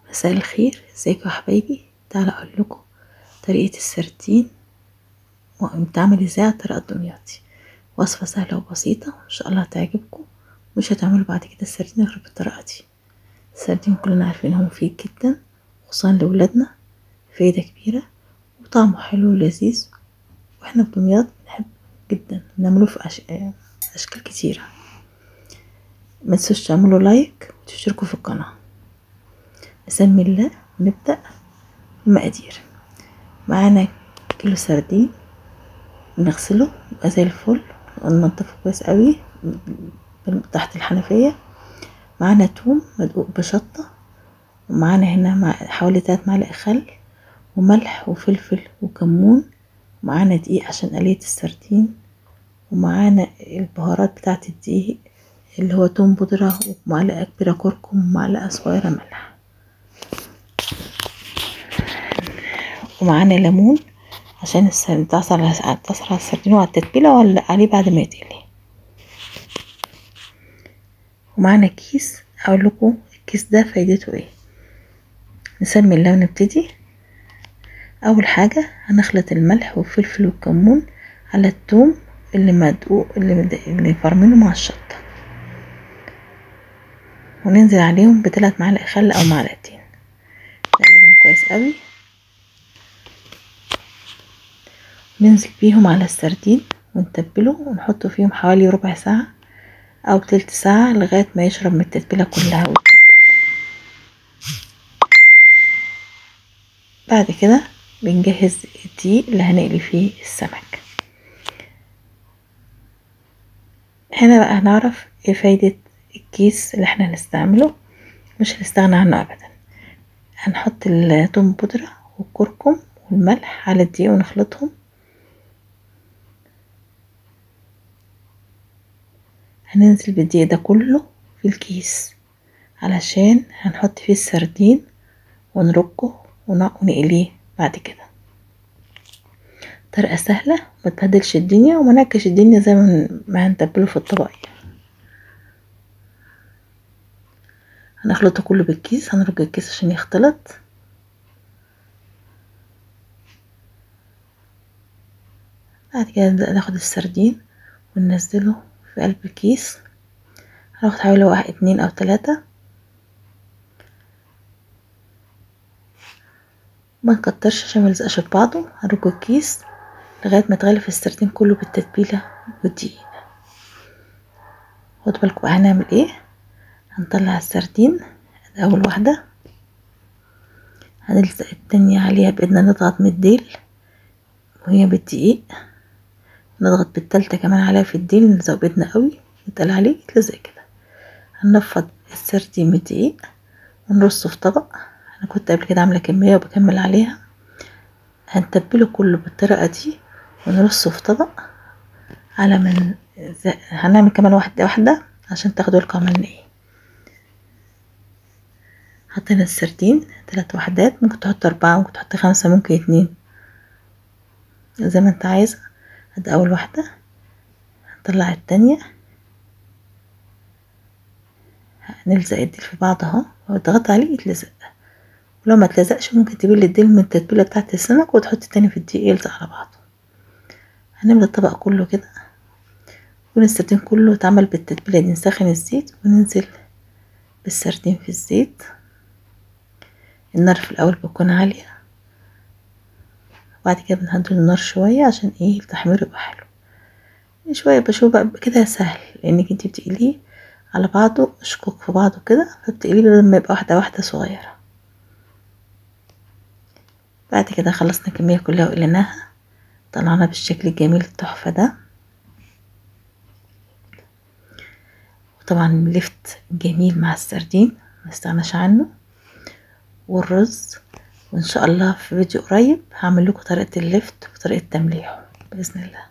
مساء الخير، ازيكم يا حبايبي؟ تعالى اقول لكم طريقه السردين وبتعمل ازاي على الطريقه الدمياطي. وصفه سهله وبسيطه وان شاء الله هتعجبكم، مش هتعملوا بعد كده السردين غير بالطريقه دي. السردين كلنا عارفين هو مفيد جدا، خصوصا لاولادنا، فايده كبيره وطعمه حلو ولذيذ، واحنا في دمياط بنحب جدا بنعمله في اشكال كتيره. ما تنسوش تعملوا لايك وتشتركوا في القناه. بسم الله نبدا. المقادير: معانا كيلو سردين، نغسله يبقى زي الفل وننضفه كويس قوي تحت الحنفية. معانا توم مدقوق بشطة، ومعانا هنا حوالي 3 معالق خل وملح وفلفل وكمون، ومعانا دقيق عشان قلية السردين، ومعانا البهارات بتاعة الدقيق اللي هو توم بودرة ومعلقة كبيرة كركم ومعلقة صغيرة ملح، ومعانا ليمون عشان تعصر على السردين وعلى التتبيلة ولا عليه بعد ما يتقلي. ومعانا كيس اقول لكم الكيس ده فايدته ايه. نسمي الله ونبتدي. اول حاجة هنخلط الملح والفلفل والكمون على الثوم اللي مدقوق اللي فرمينه مع الشطة، وننزل عليهم ب3 معالق خل او معلقتين، نقلبهم كويس قوي، ننزل بيهم على السردين ونتبله ونحطه فيهم حوالي ربع ساعة او تلت ساعة لغاية ما يشرب من التتبيلة كلها بعد كده بنجهز الدقيق اللي هنقلي فيه السمك. هنا بقى هنعرف ايه فايدة الكيس اللي احنا هنستعمله، مش هنستغنى عنه ابدا. هنحط الثوم بودرة والكركم والملح على الدقيق ونخلطهم، هننزل بالدقيق ده كله في الكيس علشان هنحط فيه السردين ونركه ونقليه بعد كده. طريقة سهلة ما تبهدلش الدنيا وما نعكش الدنيا زي ما هنتبله في الطبق. هنخلطه كله بالكيس، هنرج الكيس عشان يختلط. بعد كده نبدأ ناخد السردين وننزله في قلب الكيس، هناخد حوالي 1 2 أو 3، ما نكترش عشان ميلزقش في بعضه. هنرج الكيس لغاية ما يتغلف السردين كله بالتتبيلة والدقيق. خدوا بالكم بقى هنعمل ايه. هنطلع السردين اول واحدة، هنلزق التانية عليها بايدنا، نضغط من الديل وهي بالدقيق، نضغط بالتالتة كمان عليها في الديل، نلزق بايدنا قوي يتقل عليه يتلزق كده. هننفض السردين من الدقيق ونرصه في طبق. انا كنت قبل كده عاملة كمية وبكمل عليها. هنتبله كله بالطريقة دي ونرصه في طبق على من هنعمل كمان واحدة واحدة عشان تاخدوا بالكم عملنا ايه. حطينا السردين 3 وحدات، ممكن تحط 4، ممكن تحط 5، ممكن 2 زي ما انت عايزة. ادي اول واحدة، هنطلع التانية، نلزق الديل في بعض اهو واضغط عليه يتلزق، ولو ما تلزقش ممكن تبيل الديل من التتبيلة بتاعة السمك وتحط تاني في الدقيق يلزق على بعضه. هنملى الطبق كله كده، يكون السردين كله اتعمل بالتتبيلة دي. نسخن الزيت وننزل بالسردين في الزيت. النار في الاول بتكون عالية، وبعد كده بنهدي النار شوية عشان ايه التحمير يبقى حلو شوية. بشوف بقى كده سهل لانك انتي بتقليه على بعضه اشكوك في بعضه كده، فبتقليه بدل ما يبقى واحدة واحدة صغيرة. بعد كده خلصنا الكمية كلها وقلناها، طلعنا بالشكل الجميل التحفة ده. وطبعا لفت جميل مع السردين ما استغناش عنه، والرز. وان شاء الله في فيديو قريب هعمل لكم طريقة اللفت وطريقة تمليحه بإذن الله.